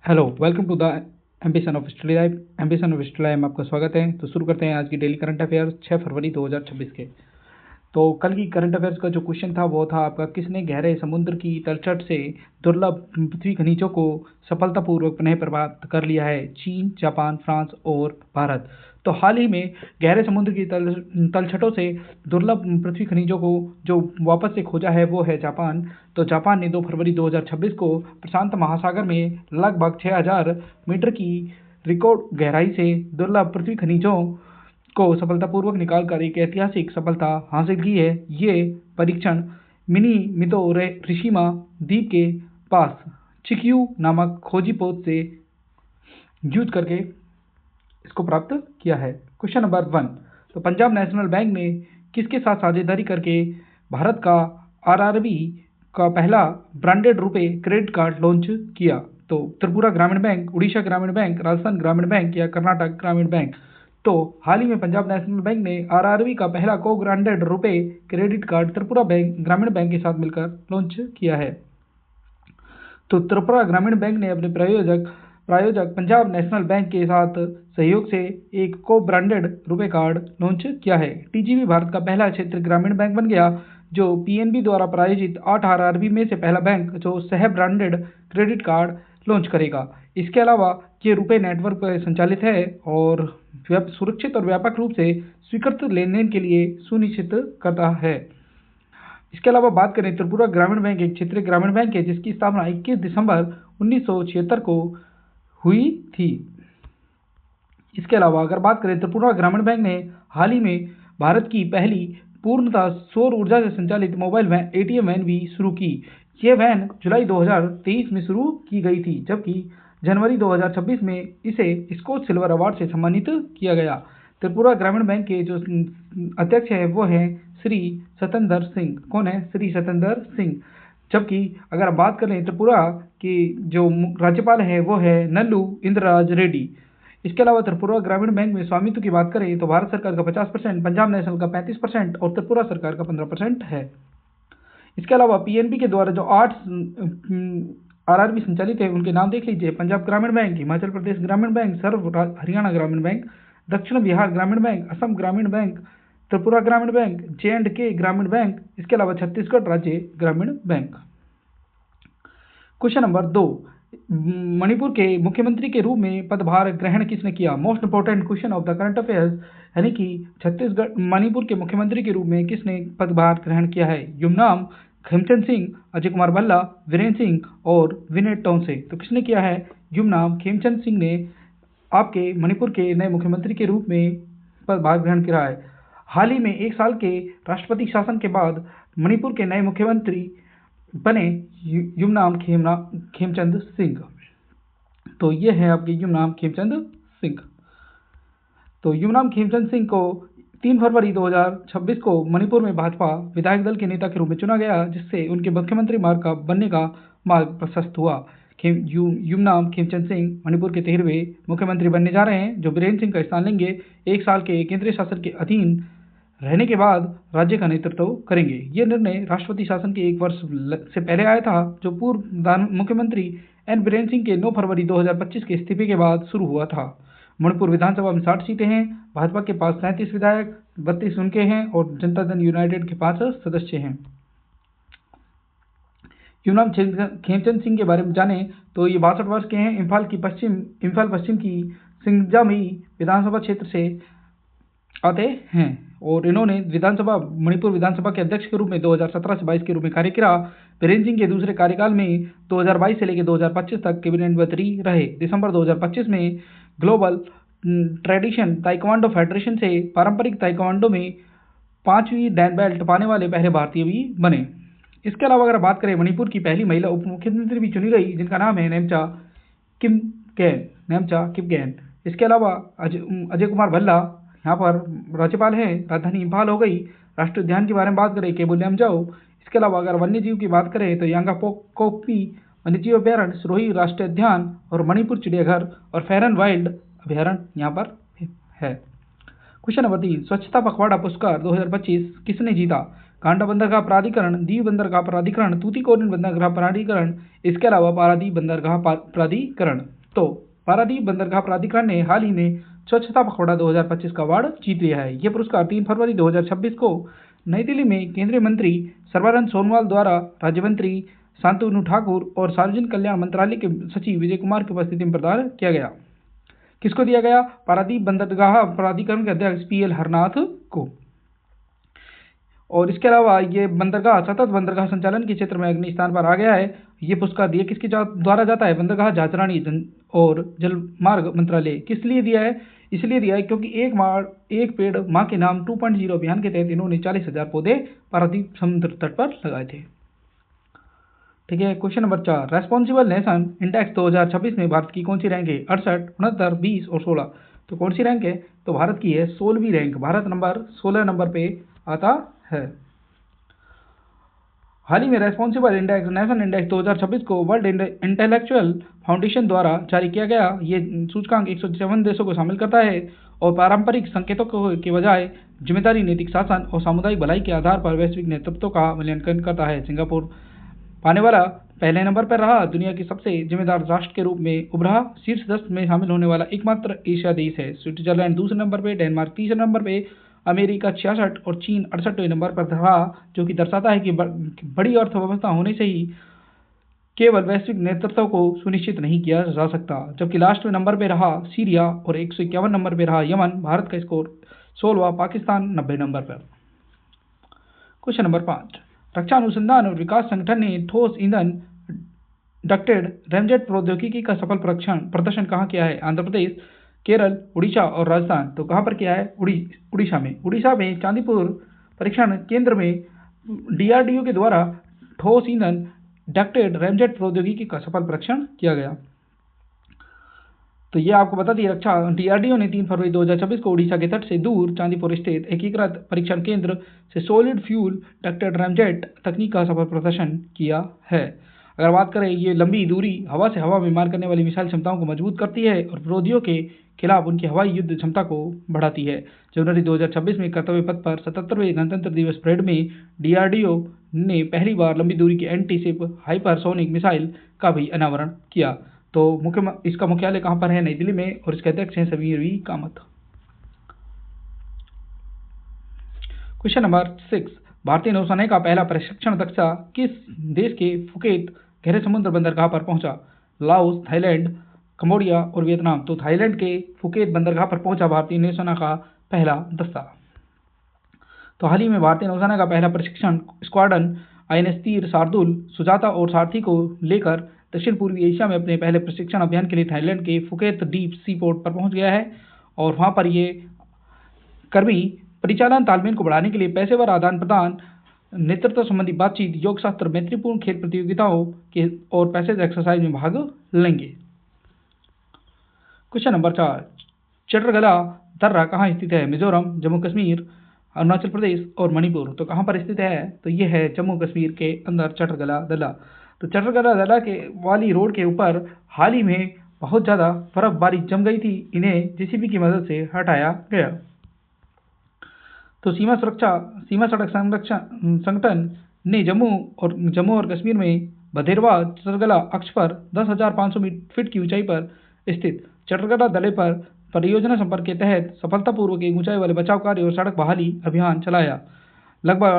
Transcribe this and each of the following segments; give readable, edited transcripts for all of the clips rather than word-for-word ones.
Hello, welcome to the ambition of study life. Ambition of study life में आपका स्वागत है। तो शुरू करते हैं आज की डेली करंट अफेयर्स 6 फरवरी 2026 के। तो कल की करंट अफेयर्स का जो क्वेश्चन था वो था आपका, किसने गहरे समुद्र की तलछट से दुर्लभ पृथ्वी खनिजों को सफलतापूर्वक पुनः प्राप्त कर लिया है? चीन, जापान, फ्रांस और भारत। तो हाल ही में गहरे समुद्र की तलछटों से दुर्लभ पृथ्वी खनिजों को जो वापस से खोजा है वो है जापान। तो जापान ने 2 फरवरी 2026 को प्रशांत महासागर में लगभग 6000 मीटर की रिकॉर्ड गहराई से दुर्लभ पृथ्वी खनिजों को सफलतापूर्वक निकालकर एक ऐतिहासिक सफलता हासिल की है। ये परीक्षण मिनोमितो-ऋशिमा द्वीप के पास चिक्यू नामक खोजी पोत से यूज करके इसको प्राप्त किया है। क्वेश्चन नंबर 1, तो पंजाब नेशनल बैंक ने किसके साथ साझेदारी करके भारत का आरआरबी का पहला ब्रांडेड रुपए क्रेडिट कार्ड लॉन्च किया? तो त्रिपुरा ग्रामीण बैंक, उड़ीसा ग्रामीण बैंक, राजस्थान ग्रामीण बैंक या कर्नाटक ग्रामीण बैंक। तो हाल ही में पंजाब नेशनल बैंक ने आरआरबी का पहला को ब्रांडेड रुपए क्रेडिट कार्ड त्रिपुरा ग्रामीण बैंक के साथ मिलकर लॉन्च किया है। तो त्रिपुरा ग्रामीण बैंक ने अपने प्रायोजक पंजाब नेशनल बैंक के साथ सहयोग से एक को ब्रांडेड रुपए कार्ड लॉन्च किया है। टीजीबी भारत का पहला क्षेत्रीय ग्रामीण बैंक बन गया, जो पीएनबी द्वारा प्रायोजित 8 आरआरबी में से पहला बैंक जो सह ब्रांडेड क्रेडिट कार्ड लॉन्च करेगा। इसके अलावा ये रुपए नेटवर्क पर संचालित है और सुरक्षित और व्यापक रूप से स्वीकृत लेन देन के लिए सुनिश्चित करता है। इसके अलावा बात करें, त्रिपुरा ग्रामीण बैंक एक क्षेत्रीय ग्रामीण बैंक है जिसकी स्थापना 21 दिसंबर 1976 को हुई थी। इसके अलावा अगर बात करें, त्रिपुरा ग्रामीण बैंक ने हाल ही में भारत की पहली पूर्णतः सौर ऊर्जा से संचालित मोबाइल वैन एटीएम वैन भी शुरू की। यह वैन जुलाई 2023 में शुरू की गई थी, जबकि जनवरी 2026 में इसे स्कॉच सिल्वर अवार्ड से सम्मानित किया गया। त्रिपुरा ग्रामीण बैंक के जो अध्यक्ष है वो हैं श्री सतेंद्र सिंह। कौन है? श्री सतेंद्र सिंह। जबकि अगर आप बात करें, त्रिपुरा के जो राज्यपाल है वो है नल्लू इंद्रराज रेड्डी। इसके अलावा त्रिपुरा ग्रामीण बैंक में स्वामित्व की बात करें तो भारत सरकार का 50%, पंजाब नेशनल का 35% और त्रिपुरा सरकार का 15% है। इसके अलावा पीएनबी के द्वारा जो 8 आरआरबी संचालित है उनके नाम देख लीजिए: पंजाब ग्रामीण बैंक, हिमाचल प्रदेश ग्रामीण बैंक, सर्व हरियाणा ग्रामीण बैंक, दक्षिण बिहार ग्रामीण बैंक, असम ग्रामीण बैंक, त्रिपुरा ग्रामीण बैंक, J&K ग्रामीण बैंक, इसके अलावा छत्तीसगढ़ राज्य ग्रामीण बैंक। क्वेश्चन नंबर 2, मणिपुर के मुख्यमंत्री के रूप में पदभार ग्रहण किसने किया? Most important question of the current affairs, यानी कि मणिपुर के मुख्यमंत्री के रूप में किसने पदभार ग्रहण किया है? युमनाम खेमचंद सिंह, अजय कुमार भल्ला, वीरेंद्र सिंह और विनय टोंसे। तो किसने किया है? युमनाम खेमचंद सिंह ने आपके मणिपुर के नए मुख्यमंत्री के रूप में पदभार ग्रहण किया है। हाल ही में 1 साल के राष्ट्रपति शासन के बाद मणिपुर के नए मुख्यमंत्री बने युमनाम खेमचंद सिंह। तो ये है आपके युमनाम खेमचंद सिंह। तो युमनाम खेमचंद सिंह को 3 फरवरी 2026 को मणिपुर में भाजपा विधायक दल के नेता के रूप में चुना गया, जिससे उनके मुख्यमंत्री मार्ग का बनने का मार्ग प्रशस्त हुआ। युमनाम खेमचंद सिंह मणिपुर के 13वें मुख्यमंत्री बनने जा रहे हैं, जो वीरेंद्र सिंह का स्थान लेंगे। 1 साल के केंद्रीय शासन के अधीन रहने के बाद राज्य का नेतृत्व करेंगे। यह निर्णय राष्ट्रपति शासन के 1 वर्ष से पहले आया था, जो पूर्व मुख्यमंत्री एन वीरेंद्र सिंह के 9 फरवरी 2025 के इस्तीफे के बाद शुरू हुआ था। मणिपुर विधानसभा में 60 सीटें हैं। भाजपा के पास 37 विधायक, 32 उनके हैं और जनता दल यूनाइटेड के 5 सदस्य हैं। युमनाम खेमचंद सिंह के बारे में जाने तो ये 62 वर्ष के हैं। इम्फाल पश्चिम की सिंगजामई विधानसभा क्षेत्र से आते हैं और इन्होंने मणिपुर विधानसभा के अध्यक्ष के रूप में 2017 से 22 के रूप में कार्य किया। वीरेंद्र सिंह के दूसरे कार्यकाल में 2022 से लेकर 2025 तक कैबिनेट मंत्री रहे। दिसंबर 2025 में ग्लोबल ट्रेडिशन ताइक्वांडो फेडरेशन से पारंपरिक ताइक्वांडो में 5वीं डैन बेल्ट पाने वाले पहले भारतीय भी बने। इसके अलावा अगर बात करें, मणिपुर की पहली महिला उप मुख्यमंत्री भी चुनी गई, जिनका नाम है नेमचा किपगेन। इसके अलावा अजय कुमार भल्ला यहाँ पर राज्यपाल है। राजधानी इम्फाल हो गई। राष्ट्रीय उद्यान के बारे में बात करें, केबुल लमजाओ। इसके अलावा अगर वन्य जीव की बात करें तो यांगा कोकपी वन्यजीव अभ्यारण्य, सिरोही राष्ट्रीय उद्यान और मणिपुर चिड़ियाघर और फेरन वाइल्ड अभ्यारण्य यहाँ पर है। क्वेश्चन नंबर 3, स्वच्छता पखवाड़ा पुरस्कार 2025 किसने जीता? कांडा बंदरगाह प्राधिकरण, दीव बंदरगाह प्राधिकरण, तूतीकोरिन बंदरगाह प्राधिकरण, इसके अलावा पारादीप बंदरगाह प्राधिकरण। तो पारादीप बंदरगाह प्राधिकरण ने हाल ही में स्वच्छता पखवाड़ा 2025 का अवार्ड जीत लिया है। यह पुरस्कार 3 फरवरी 2026 को नई दिल्ली में केंद्रीय मंत्री सर्बानंद सोनोवाल द्वारा राज्य मंत्री शांतनु ठाकुर और सार्वजनिक कल्याण मंत्रालय के सचिव विजय कुमार की उपस्थिति में प्रदान किया गया। किसको दिया गया? पारादीप बंदरगाह प्राधिकरण के अध्यक्ष PL हरनाथ को। और इसके अलावा ये बंदरगाह सतत बंदरगाह संचालन के क्षेत्र में अग्रणी स्थान पर आ गया है। ये पुरस्कार दिया किसके द्वारा जाता है? बंदरगाह जहाजरानी और जलमार्ग मंत्रालय। किस लिए दिया है? इसलिए दिया है क्योंकि एक पेड़ माँ के नाम 2.0 अभियान के तहत इन्होंने 40,000 पौधे पारादीप समुद्र तट पर लगाए थे। ठीक है। Question number 4, responsible nation index 2026 में भारत की कौन सी रैंक है? 68, 69, 20 और 16। तो कौन सी रैंक है? तो भारत की है 16वीं रैंक। भारत नंबर 16 नंबर पे आता है। हाल ही में रेस्पॉन्सिबल नेशन इंडेक्स 2026 को वर्ल्ड इंटेलेक्चुअल फाउंडेशन द्वारा जारी किया गया। ये सूचकांक 157 देशों को शामिल करता है और पारंपरिक संकेतों के बजाय जिम्मेदारी, नैतिक शासन और सामुदायिक भलाई के आधार पर वैश्विक नेतृत्व का मूल्यांकन करता है। सिंगापुर पाने वाला पहले नंबर पर रहा। दुनिया के सबसे जिम्मेदार राष्ट्र के रूप में उभरा। शीर्ष 10 में शामिल होने वाला एकमात्र एशिया देश है। स्विट्जरलैंड दूसरे नंबर पे, डेनमार्क तीसरे नंबर पे, अमेरिका 66 और चीन 68वें नंबर पर रहा, जो कि दर्शाता है कि बड़ी अर्थव्यवस्था होने से ही केवल वैश्विक नेतृत्व को सुनिश्चित नहीं किया जा सकता। जबकि लास्ट में नंबर पे रहा सीरिया और 151 नंबर पे रहा यमन। भारत का स्कोर 16वां, पाकिस्तान 90 नंबर पर। क्वेश्चन नंबर 5, रक्षा अनुसंधान और विकास संगठन ने ठोस ईंधन डक्टेड रैमजेट प्रौद्योगिकी का सफल प्रदर्शन कहाँ किया है? आंध्र प्रदेश, केरल, उड़ीसा और राजस्थान। तो कहाँ पर किया है? उड़ीसा में। उड़ीसा में चांदीपुर परीक्षण केंद्र में DRDO के द्वारा ठोस ईंधन डक्टेड रैमजेट प्रौद्योगिकी का सफल परीक्षण किया गया। तो ये आपको बता दिए, रक्षा DRDO ने 3 फरवरी 2026 को उड़ीसा के तट से दूर चांदीपुर स्थित एकीकृत परीक्षण केंद्र से सॉलिड फ्यूल डक्टेड रैमजेट तकनीक का सफल प्रदर्शन किया है। अगर बात करें, ये लंबी दूरी हवा से हवा में मार करने वाली मिसाइल क्षमताओं को मजबूत करती है और विरोधियों के खिलाफ उनकी हवाई युद्ध क्षमता को बढ़ाती है। जनवरी 2026 में कर्तव्य पथ पर 77वें गणतंत्र दिवस परेड में DRDO ने पहली बार लंबी दूरी की एंटी शिप हाइपरसोनिक मिसाइल का भी अनावरण किया। तो इसका मुख्यालय कहाँ पर है? नई दिल्ली में, और इसके अध्यक्ष हैं Sameer V Kamat. Question number 6, भारतीय नौसेना का पहला प्रशिक्षण कक्षा किस देश के फुकेत गहरे समुद्र बंदरगाह पर पहुंचा? लाओस, थाईलैंड, कंबोडिया और वियतनाम। तो थाईलैंड के फुकेत बंदरगाह पर पहुंचा भारतीय नौसेना का पहला दस्ता। तो हाल ही में भारतीय नौसेना का पहला प्रशिक्षण स्क्वाड्रन INS तीर, शार्दुल, सुजाता और सारथी को लेकर दक्षिण पूर्वी एशिया में अपने पहले प्रशिक्षण अभियान के लिए थाईलैंड के फुकेत डीप सी पोर्ट पर पहुंच गया है। और वहां पर ये कर्मी परिचालन तालमेल को बढ़ाने के लिए पेशेवर आदान प्रदान, नेतृत्व संबंधी बातचीत, योग शास्त्र, मैत्रीपूर्ण खेल प्रतियोगिताओं के और पैसेज एक्सरसाइज में भाग लेंगे। क्वेश्चन नंबर 4, चटरगला दर्रा कहाँ स्थित है? मिजोरम, जम्मू कश्मीर, अरुणाचल प्रदेश और मणिपुर। तो कहाँ पर स्थित है? तो ये है जम्मू कश्मीर के अंदर चटरगला दर्रा। तो चटरगला दर्रा के वाली रोड के ऊपर हाल ही में बहुत ज़्यादा बर्फबारी जम गई थी। इन्हें JCB की मदद से हटाया गया। तो सीमा सड़क संगठन ने जम्मू और कश्मीर में भदेरवा चटरगला अक्ष पर 10,500 फीट की ऊंचाई पर स्थित चटरगला दर्रे पर परियोजना संपर्क के तहत सफलतापूर्वक एक ऊंचाई वाले बचाव कार्य और सड़क बहाली अभियान चलाया। लगभग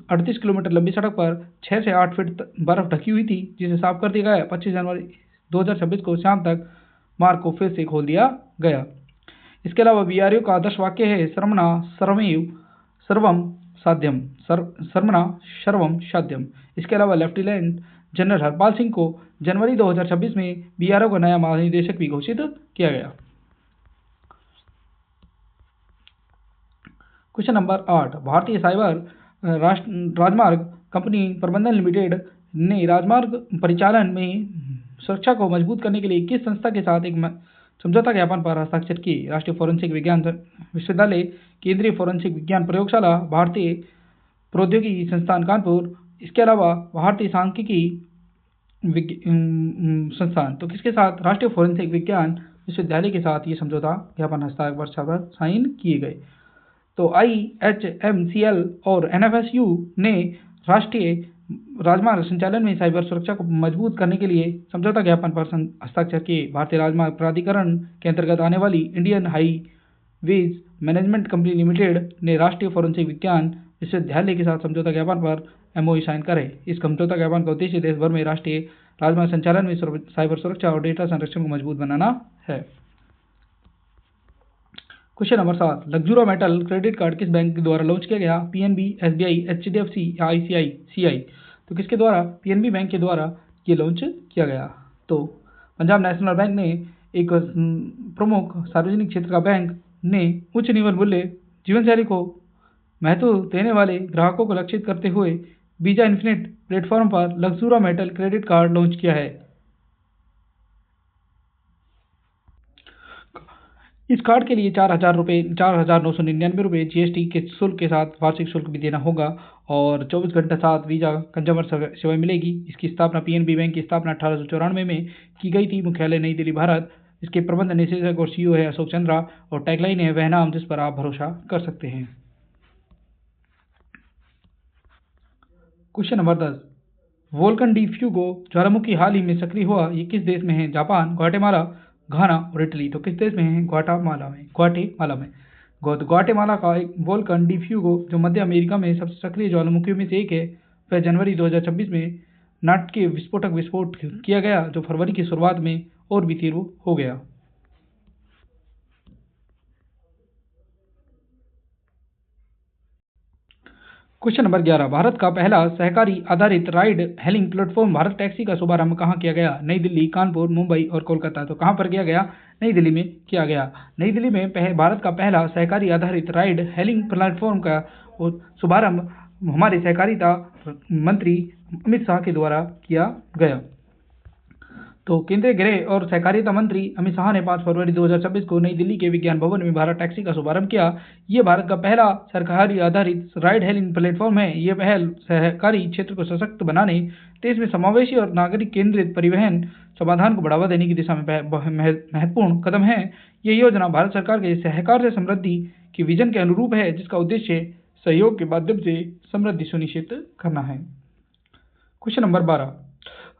38 किलोमीटर लंबी सड़क पर 6 से 8 फीट बर्फ ढकी हुई थी, जिसे साफ कर दिया गया। 25 जनवरी 2026 को शाम तक मार्ग को फिर से खोल दिया गया। इसके अलावा BRO का आदर्श वाक्य है सर्वना सर्वम साध्यम। इसके अलावा लेफ्टिनेंट जनरल हरपाल सिंह को जनवरी 2026 में BRO का नया महानिदेशक भी घोषित किया गया। क्वेश्चन नंबर 8, भारतीय साइबर राजमार्ग कंपनी प्रबंधन लिमिटेड ने राजमार्ग परिचालन में सुरक्षा को मजबूत करने के लिए किस संस्था के साथ एक समझौता ज्ञापन पर हस्ताक्षर किए? राष्ट्रीय फोरेंसिक विज्ञान विश्वविद्यालय, केंद्रीय फोरेंसिक विज्ञान प्रयोगशाला, भारतीय प्रौद्योगिकी संस्थान कानपुर, इसके अलावा भारतीय सांख्यिकी संस्थान। तो किसके साथ? राष्ट्रीय फोरेंसिक विज्ञान विश्वविद्यालय के साथ ये समझौता ज्ञापन हस्ताक्षर साइन किए गए। तो IHMCL और NFSU ने राष्ट्रीय राजमार्ग संचालन में साइबर सुरक्षा को मजबूत करने के लिए समझौता ज्ञापन पर हस्ताक्षर किए। भारतीय राजमार्ग प्राधिकरण के अंतर्गत आने वाली Indian highways management company limited ने राष्ट्रीय फोरेंसिक विज्ञान विश्वविद्यालय के साथ समझौता ज्ञापन पर MOU साइन करे। इस समझौता ज्ञापन का उद्देश्य देश भर में राष्ट्रीय राजमार्ग संचालन में साइबर सुरक्षा और डेटा संरक्षण को मजबूत बनाना है। Question number 7, Luxura metal credit card किस बैंक द्वारा लॉन्च किया गया? PNB, SBI, HDFC या ICICI? तो किसके द्वारा? PNB बैंक के द्वारा ये लॉन्च किया गया। तो पंजाब नेशनल बैंक ने एक प्रमुख सार्वजनिक क्षेत्र का बैंक ने उच्च निवल मूल्य जीवन शैली को महत्व देने वाले ग्राहकों को लक्षित करते हुए वीजा इन्फिनिट प्लेटफॉर्म पर लक्जुरा मेटल क्रेडिट कार्ड लॉन्च किया है। इस कार्ड के लिए 4,999 रुपये GST के शुल्क के साथ वार्षिक शुल्क भी देना होगा और 24 घंटे साथ वीजा कंज्यूमर सेवाएं मिलेगी। इसकी स्थापना PNB बैंक की स्थापना 1894 में की गई थी। मुख्यालय नई दिल्ली, भारत। इसके प्रबंध निदेशक और CEO है अशोक चंद्रा और टैगलाइन है वह नाम जिस पर आप भरोसा कर सकते हैं। Question number 10, Vulcan D Fuego ज्वालामुखी हाल ही में सक्रिय हुआ, ये किस देश में है? जापान, ग्वाटेमाला, घाना और इटली। तो किस देश में है? ग्वाटेमाला में। ग्वाटेमाला का एक वोल्कन डी फ्यूगो जो मध्य अमेरिका में सबसे सक्रिय ज्वालामुखियों में से एक है, वह जनवरी 2026 में नाटकीय विस्फोट किया गया जो फरवरी की शुरुआत में और भी तीव्र हो गया। क्वेश्चन नंबर 11, भारत का पहला सहकारी आधारित ride hailing platform Bharat taxi का शुभारंभ कहाँ किया गया? नई दिल्ली, कानपुर, मुंबई और कोलकाता। तो कहाँ पर किया गया? नई दिल्ली में किया गया। नई दिल्ली में भारत का पहला सहकारी आधारित राइड हेलिंग प्लेटफॉर्म का शुभारंभ हमारे सहकारिता मंत्री अमित शाह के द्वारा किया गया। तो केंद्रीय गृह और सहकारिता मंत्री अमित शाह ने 5 फरवरी 2026 को नई दिल्ली के विज्ञान भवन में भारत टैक्सी का शुभारंभ किया। ये भारत का पहला सरकारी आधारित राइड हेलिंग प्लेटफॉर्म है। ये पहल सहकारी क्षेत्र को सशक्त बनाने, देश में समावेशी और नागरिक केंद्रित परिवहन समाधान को बढ़ावा देने की दिशा में महत्वपूर्ण कदम है। ये योजना भारत सरकार के सहकार से समृद्धि के विजन के अनुरूप है, जिसका उद्देश्य सहयोग के माध्यम से समृद्धि सुनिश्चित करना है। क्वेश्चन नंबर 12,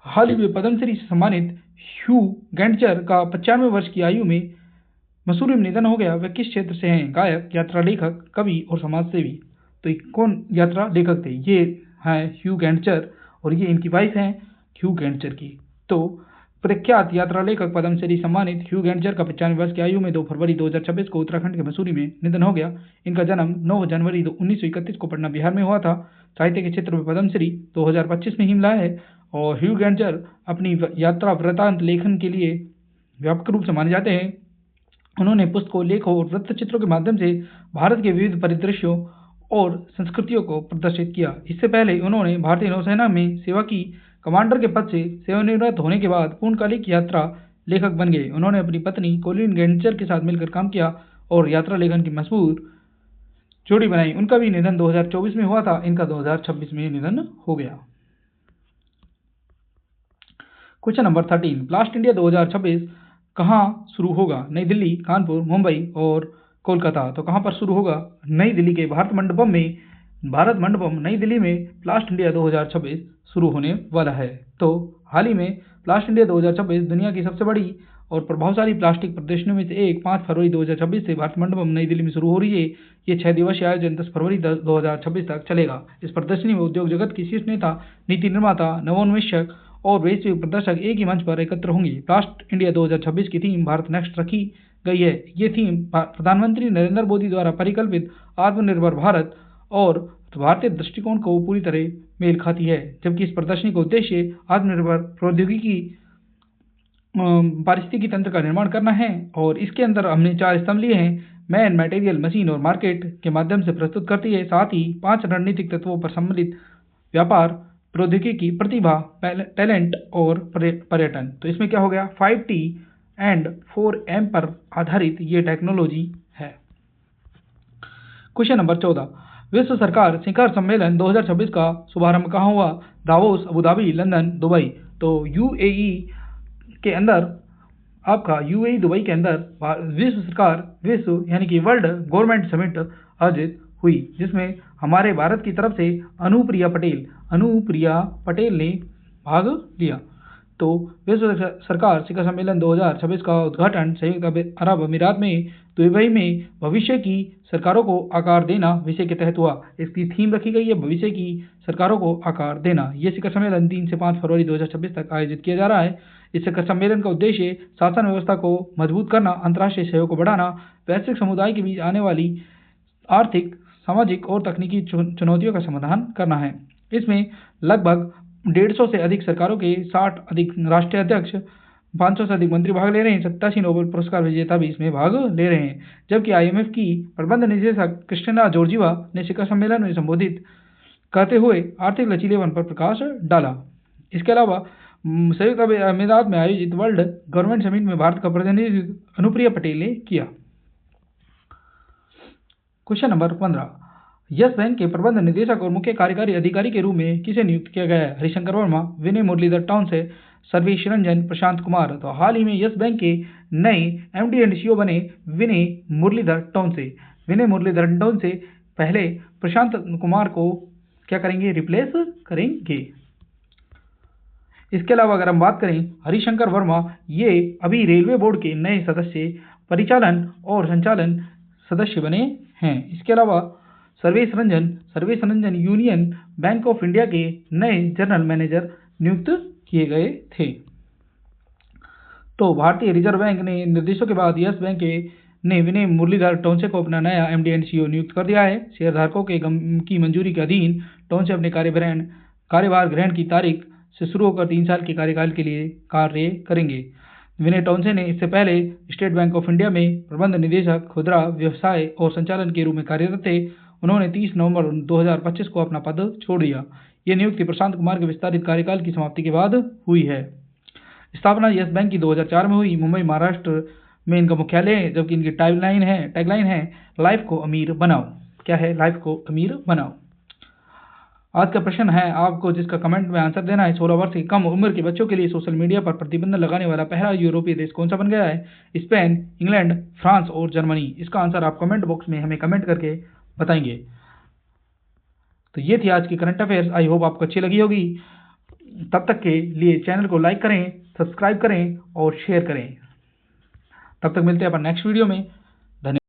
हाल ही में पद्मश्री से सम्मानित ह्यू गैंटजर का 95 वर्ष की आयु में मसूरी में निधन हो गया। वह किस क्षेत्र से हैं? गायक, यात्रा लेखक, कवि और समाजसेवी। तो कौन यात्रा लेखक थे? ये हैं ह्यू गैंटजर और ये इनकी वाइफ हैं ह्यू गैंटजर की। तो प्रख्यात यात्रा लेखक पद्मश्री सम्मानित ह्यू गैंटजर का 95 वर्ष की आयु में 2 फरवरी 2026 को उत्तराखंड के मसूरी में निधन हो गया। इनका जन्म 9 जनवरी 1931 को पटना, बिहार में हुआ था। साहित्य के क्षेत्र में पद्मश्री 2025 में ही मिला है और ह्यू गैंटजर अपनी यात्रा वृत्तांत लेखन के लिए व्यापक रूप से माने जाते हैं। उन्होंने पुस्तकों, लेखों और वृत्तचित्रों के माध्यम से भारत के विविध परिदृश्यों और संस्कृतियों को प्रदर्शित किया। इससे पहले उन्होंने भारतीय नौसेना में सेवा की। कमांडर के पद से सेवानिवृत्त होने के बाद पूर्णकालिक यात्रा लेखक बन गए। उन्होंने अपनी पत्नी कोलिन गैंटजर के साथ मिलकर काम किया और यात्रा लेखन की मशहूर जोड़ी बनाई। उनका भी निधन 2024 में हुआ था। इनका 2026 में निधन हो गया। क्वेश्चन नंबर 13, ब्लास्ट इंडिया 2026 कहाँ शुरू होगा? नई दिल्ली, कानपुर, मुंबई और कोलकाता। तो कहाँ पर शुरू होगा? नई दिल्ली के भारत मंडपम नई दिल्ली में ब्लास्ट इंडिया 2026 शुरू होने वाला है। तो हाल ही में ब्लास्ट इंडिया 2026 दुनिया की सबसे बड़ी और प्रभावशाली प्लास्टिक प्रदर्शनियों में से एक 5 फरवरी 2026 से भारत मंडपम नई दिल्ली में शुरू हो रही है। ये 6 दिवसीय आयोजन 10 फरवरी 2026 तक चलेगा। इस प्रदर्शनी में उद्योग जगत की शीर्ष नेता, नीति निर्माता, नवोन्मेषक और वैश्विक प्रदर्शक एक ही मंच पर एकत्र होंगे। ब्लास्ट इंडिया 2026 की थीम भारत नेक्स्ट रखी गई है। ये थीम प्रधानमंत्री नरेंद्र मोदी द्वारा परिकल्पित आत्मनिर्भर भारत और भारतीय दृष्टिकोण को पूरी तरह मेल खाती है, जबकि इस प्रदर्शनी का उद्देश्य आत्मनिर्भर प्रौद्योगिकी पारिस्थितिकी तंत्र का निर्माण करना है। और इसके अंदर हमने 4 स्तंभ लिए हैं, मैन, मटेरियल, मशीन और मार्केट के माध्यम से प्रस्तुत करती है। साथ ही 5 रणनीतिक तत्वों पर सम्मिलित व्यापार, प्रौद्योगिकी, प्रतिभा, टैलेंट और पर्यटन। तो इसमें क्या हो गया? 5T एंड 4M पर आधारित ये टेक्नोलॉजी है। क्वेश्चन नंबर 14, विश्व सरकार शिखर सम्मेलन 2026 का शुभारंभ कहाँ हुआ? Davos, Abu Dhabi, London, Dubai. तो UAE के अंदर आपका यूएई दुबई के अंदर विश्व यानी कि वर्ल्ड गवर्नमेंट समिट आयोजित हुई, जिसमें हमारे भारत की तरफ से अनुप्रिया पटेल ने भाग लिया। तो विश्व सरकार शिखर सम्मेलन 2026 का उद्घाटन संयुक्त अरब अमीरात में दुबई में भविष्य की सरकारों को आकार देना विषय के तहत हुआ। इसकी थीम रखी गई है भविष्य की सरकारों को आकार देना। ये शिखर सम्मेलन 3 से 5 फरवरी 2026 तक आयोजित किया जा रहा है। इस शिखर सम्मेलन का उद्देश्य शासन व्यवस्था को मजबूत करना, अंतर्राष्ट्रीय सहयोग को बढ़ाना, वैश्विक समुदाय के बीच आने वाली आर्थिक, सामाजिक और तकनीकी चुनौतियों का समाधान करना है। इसमें लगभग 150 से अधिक सरकारों के 60 अधिक राष्ट्रीय अध्यक्ष, 500 से अधिक मंत्री भाग ले रहे हैं। 87 नोबेल पुरस्कार विजेता भी इसमें भाग ले रहे हैं। जबकि IMF की प्रबंध निदेशक क्रिस्टिना जॉर्जिवा ने शिखर सम्मेलन में संबोधित करते हुए आर्थिक लचीलेपन पर प्रकाश डाला। इसके अलावा संयुक्त अरब अमीरात में आयोजित वर्ल्ड गवर्नमेंट समिट में भारत का प्रतिनिधित्व अनुप्रिया पटेल ने किया। क्वेश्चन नंबर 15, यस बैंक के प्रबंध निदेशक और मुख्य कार्यकारी अधिकारी के रूप में किसे नियुक्त किया गया है? हरिशंकर वर्मा, विनय मुरलीधर टॉन्से, सर्वेश रंजन, प्रशांत कुमार। तो हाल ही में यस बैंक के नए MD एंड CEO बने विनय मुरलीधर टॉन्से। विनय मुरलीधर टॉन्से पहले प्रशांत कुमार को क्या करेंगे? रिप्लेस करेंगे। इसके अलावा अगर हम बात करें हरिशंकर वर्मा, ये अभी रेलवे बोर्ड के नए सदस्य, परिचालन और संचालन सदस्य बने हैं। इसके अलावा Sarvesh Ranjan union bank of India के नए जनरल मैनेजर नियुक्त किए गए थे। तो भारतीय रिजर्व बैंक ने निर्देशों के बाद यस बैंक ने विनय मुरलीधर टॉन्से को अपना नया MD एंड CEO नियुक्त कर दिया है। शेयरधारकों की मंजूरी के अधीन टॉन्से अपने कार्यभार ग्रहण की तारीख से शुरू होकर 3 साल के कार्यकाल के लिए कार्य करेंगे। विनय टॉन्से ने इससे पहले स्टेट बैंक ऑफ इंडिया में प्रबंध निदेशक, खुदरा व्यवसाय और संचालन के रूप में कार्यरत थे। उन्होंने 30 नवंबर 2025 को अपना पद छोड़ दिया। ये नियुक्ति प्रशांत कुमार के विस्तारित कार्यकाल की समाप्ति के बाद हुई है। स्थापना यस बैंक की 2004 में हुई। मुंबई, महाराष्ट्र में इनका मुख्यालय है, जबकि इनकी टैगलाइन है लाइफ को अमीर बनाओ। क्या है? लाइफ को अमीर बनाओ। आज का प्रश्न है आपको, जिसका कमेंट में आंसर देना है। 16 वर्ष की कम उम्र के बच्चों के लिए सोशल मीडिया पर प्रतिबंध लगाने वाला पहला यूरोपीय देश कौन सा बन गया है? स्पेन, इंग्लैंड, फ्रांस और जर्मनी। इसका आंसर आप कमेंट बॉक्स में हमें कमेंट करके बताएंगे। तो ये थी आज की करंट अफेयर्स। आई होप आपको अच्छी लगी होगी। तब तक के लिए चैनल को लाइक करें, सब्सक्राइब करें और शेयर करें। तब तक मिलते हैं अपन नेक्स्ट वीडियो में।